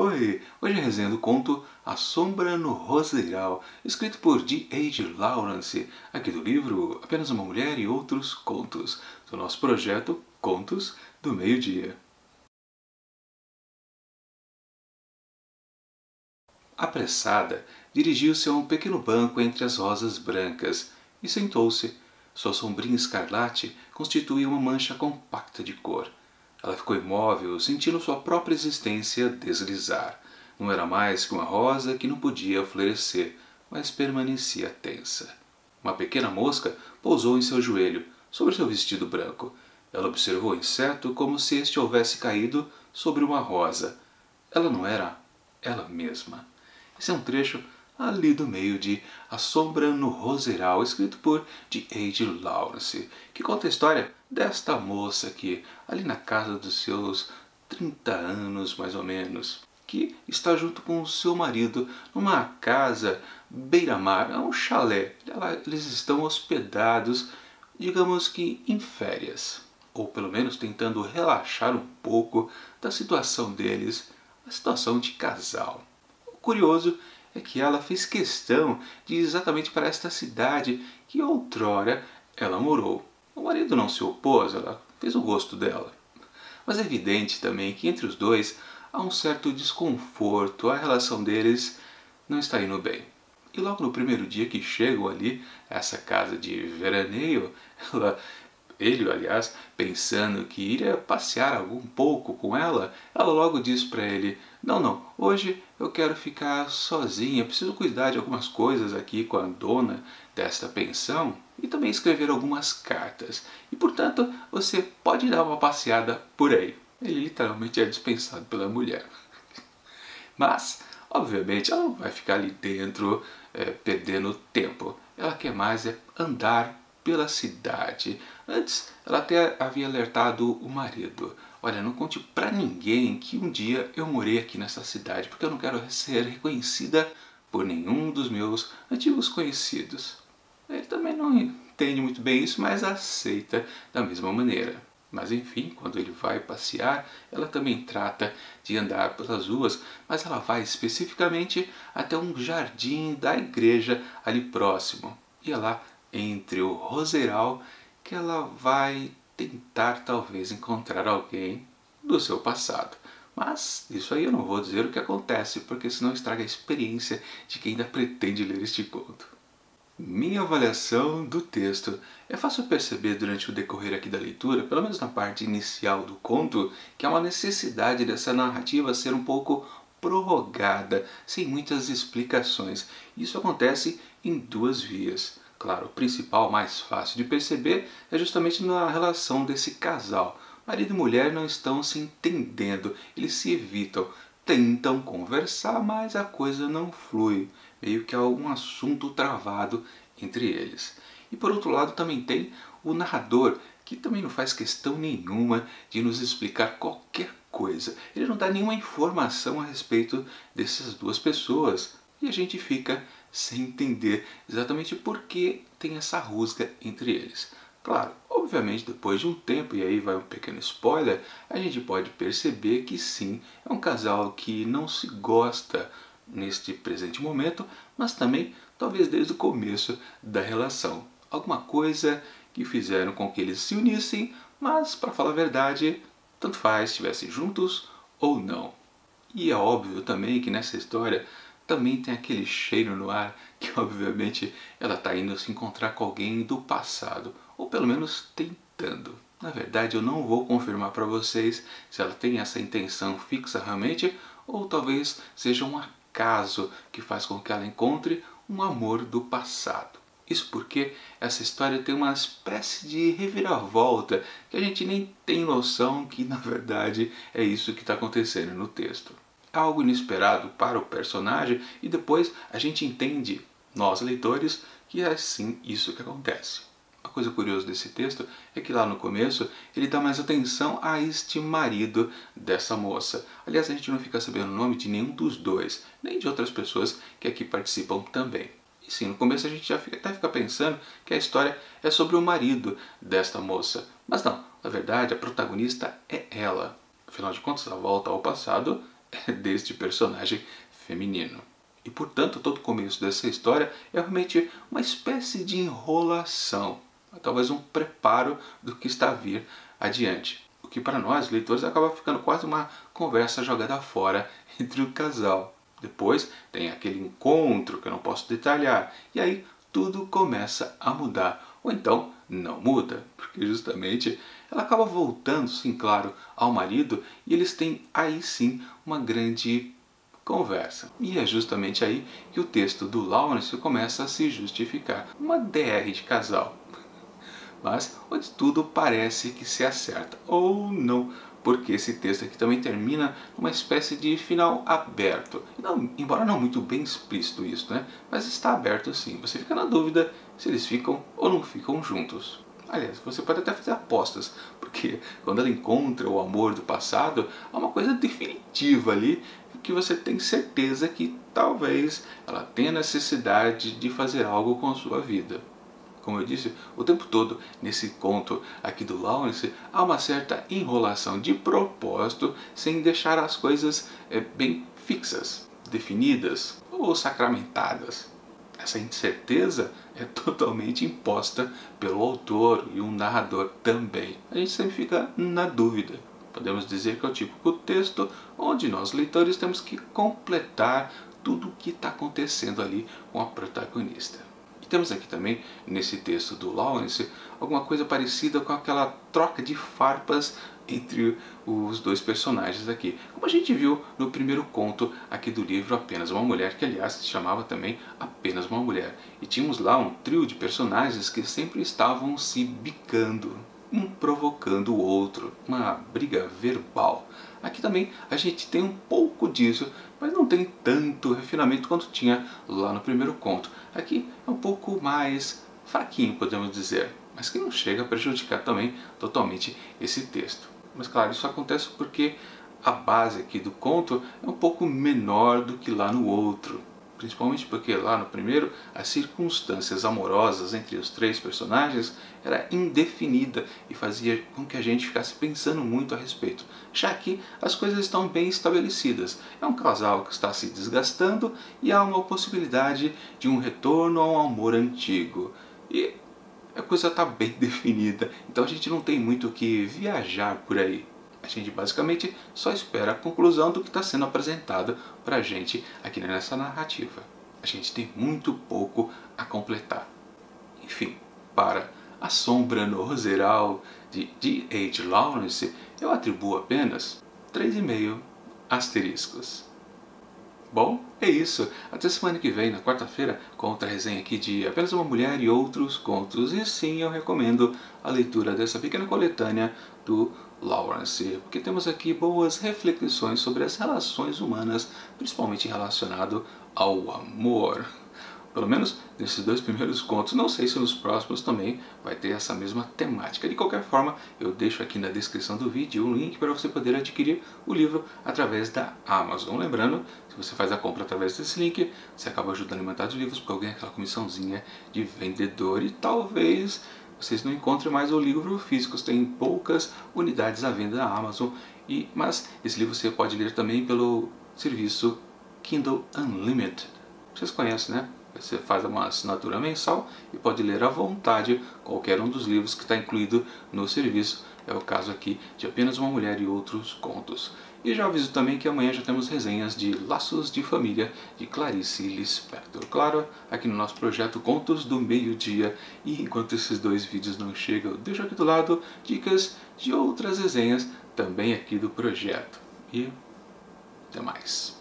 Oi! Hoje a resenha do conto A Sombra no Roseiral, escrito por D.H. Lawrence, aqui do livro Apenas uma Mulher e Outros Contos, do nosso projeto Contos do Meio-Dia. Apressada, dirigiu-se a um pequeno banco entre as rosas brancas e sentou-se. Sua sombrinha escarlate constituía uma mancha compacta de cor. Ela ficou imóvel, sentindo sua própria existência deslizar. Não era mais que uma rosa que não podia florescer, mas permanecia tensa. Uma pequena mosca pousou em seu joelho, sobre seu vestido branco. Ela observou o inseto como se este houvesse caído sobre uma rosa. Ela não era ela mesma. Esse é um trecho ali do meio de A Sombra no Roseiral, escrito por D.H. Lawrence, que conta a história desta moça aqui, ali na casa dos seus 30 anos mais ou menos, que está junto com o seu marido numa casa beira-mar, é um chalé. Eles estão hospedados, digamos que em férias, ou pelo menos tentando relaxar um pouco da situação deles, a situação de casal. O curioso é que ela fez questão de ir exatamente para esta cidade que outrora ela morou. O marido não se opôs, ela fez o gosto dela. Mas é evidente também que entre os dois há um certo desconforto, a relação deles não está indo bem. E logo no primeiro dia que chegam ali a essa casa de veraneio, ele, aliás, pensando que iria passear um pouco com ela, ela logo diz para ele: não, hoje eu quero ficar sozinha, preciso cuidar de algumas coisas aqui com a dona desta pensão e também escrever algumas cartas. E, portanto, você pode dar uma passeada por aí. Ele literalmente é dispensado pela mulher. Mas, obviamente, ela não vai ficar ali dentro perdendo tempo. Ela quer mais andar pela cidade. Antes, ela até havia alertado o marido: olha, não conte pra ninguém que um dia eu morei aqui nessa cidade, porque eu não quero ser reconhecida por nenhum dos meus antigos conhecidos. Ele também não entende muito bem isso, mas aceita da mesma maneira. Mas enfim, quando ele vai passear, ela também trata de andar pelas ruas, mas ela vai especificamente até um jardim da igreja ali próximo. E é lá, entre o roseiral, que ela vai tentar talvez encontrar alguém do seu passado. Mas isso aí eu não vou dizer o que acontece, porque senão estraga a experiência de quem ainda pretende ler este conto. Minha avaliação do texto: é fácil perceber durante o decorrer aqui da leitura, pelo menos na parte inicial do conto, que há uma necessidade dessa narrativa ser um pouco prorrogada, sem muitas explicações. Isso acontece em duas vias. Claro, o principal, mais fácil de perceber, é justamente na relação desse casal. Marido e mulher não estão se entendendo, eles se evitam, tentam conversar, mas a coisa não flui. Meio que há algum assunto travado entre eles. E por outro lado também tem o narrador, que também não faz questão nenhuma de nos explicar qualquer coisa. Ele não dá nenhuma informação a respeito dessas duas pessoas. E a gente fica sem entender exatamente por que tem essa rusga entre eles. Claro, obviamente depois de um tempo, e aí vai um pequeno spoiler, a gente pode perceber que sim, é um casal que não se gosta neste presente momento, mas também talvez desde o começo da relação. Alguma coisa que fizeram com que eles se unissem, mas para falar a verdade, tanto faz se estivessem juntos ou não. E é óbvio também que nessa história também tem aquele cheiro no ar que obviamente ela está indo se encontrar com alguém do passado, ou pelo menos tentando. Na verdade eu não vou confirmar para vocês se ela tem essa intenção fixa realmente, ou talvez seja um acaso que faz com que ela encontre um amor do passado. Isso porque essa história tem uma espécie de reviravolta que a gente nem tem noção que na verdade é isso que está acontecendo no texto. Algo inesperado para o personagem e depois a gente entende, nós leitores, que é assim isso que acontece. Uma coisa curiosa desse texto é que lá no começo ele dá mais atenção a este marido dessa moça. Aliás, a gente não fica sabendo o nome de nenhum dos dois, nem de outras pessoas que aqui participam também. E sim, no começo a gente já até fica pensando que a história é sobre o marido desta moça. Mas não, na verdade a protagonista é ela. Afinal de contas, ela volta ao passado deste personagem feminino. E portanto todo o começo dessa história é realmente uma espécie de enrolação, talvez um preparo do que está a vir adiante. O que para nós, leitores, acaba ficando quase uma conversa jogada fora entre o casal. Depois tem aquele encontro que eu não posso detalhar, e aí tudo começa a mudar. Ou então não muda, porque justamente ela acaba voltando, sim, claro, ao marido, e eles têm aí sim uma grande conversa. E é justamente aí que o texto do Lawrence começa a se justificar. Uma DR de casal. Mas onde tudo parece que se acerta. Ou não, porque esse texto aqui também termina numa espécie de final aberto. Não, embora não muito bem explícito isso, né? Mas está aberto sim. Você fica na dúvida se eles ficam ou não ficam juntos. Aliás, você pode até fazer apostas, porque quando ela encontra o amor do passado, há uma coisa definitiva ali que você tem certeza que talvez ela tenha necessidade de fazer algo com a sua vida. Como eu disse, o tempo todo nesse conto aqui do Lawrence há uma certa enrolação de propósito, sem deixar as coisas bem fixas, definidas ou sacramentadas. Essa incerteza é totalmente imposta pelo autor e um narrador também. A gente sempre fica na dúvida. Podemos dizer que é o típico texto onde nós, leitores, temos que completar tudo o que está acontecendo ali com a protagonista. E temos aqui também, nesse texto do Lawrence, alguma coisa parecida com aquela troca de farpas entre os dois personagens aqui. Como a gente viu no primeiro conto aqui do livro Apenas uma Mulher, que aliás se chamava também Apenas uma Mulher. E tínhamos lá um trio de personagens que sempre estavam se bicando, um provocando o outro, uma briga verbal. Aqui também a gente tem um pouco disso, mas não tem tanto refinamento quanto tinha lá no primeiro conto. Aqui é um pouco mais fraquinho, podemos dizer, mas que não chega a prejudicar também totalmente esse texto. Mas claro, isso acontece porque a base aqui do conto é um pouco menor do que lá no outro. Principalmente porque lá no primeiro, as circunstâncias amorosas entre os três personagens era indefinida e fazia com que a gente ficasse pensando muito a respeito. Já aqui as coisas estão bem estabelecidas. É um casal que está se desgastando e há uma possibilidade de um retorno ao amor antigo. E a coisa está bem definida, então a gente não tem muito o que viajar por aí. A gente basicamente só espera a conclusão do que está sendo apresentado para a gente aqui nessa narrativa. A gente tem muito pouco a completar. Enfim, para A Sombra no Roseral de D.H. Lawrence, eu atribuo apenas 3,5 asteriscos. Bom, é isso. Até semana que vem, na quarta-feira, com outra resenha aqui de Apenas uma Mulher e Outros Contos. E sim, eu recomendo a leitura dessa pequena coletânea do Lawrence, porque temos aqui boas reflexões sobre as relações humanas, principalmente relacionado ao amor. Pelo menos nesses dois primeiros contos, não sei se nos próximos também vai ter essa mesma temática. De qualquer forma, eu deixo aqui na descrição do vídeo um link para você poder adquirir o livro através da Amazon. Lembrando, se você faz a compra através desse link, você acaba ajudando a aumentar de livros, porque eu ganho aquela comissãozinha de vendedor e talvez vocês não encontrem mais o livro físico, tem poucas unidades à venda na Amazon, mas esse livro você pode ler também pelo serviço Kindle Unlimited. Vocês conhecem, né? Você faz uma assinatura mensal e pode ler à vontade qualquer um dos livros que está incluído no serviço. É o caso aqui de Apenas uma Mulher e Outros Contos. E já aviso também que amanhã já temos resenhas de Laços de Família, de Clarice Lispector. Claro, aqui no nosso projeto Contos do Meio-Dia. E enquanto esses dois vídeos não chegam, eu deixo aqui do lado dicas de outras resenhas também aqui do projeto. E até mais.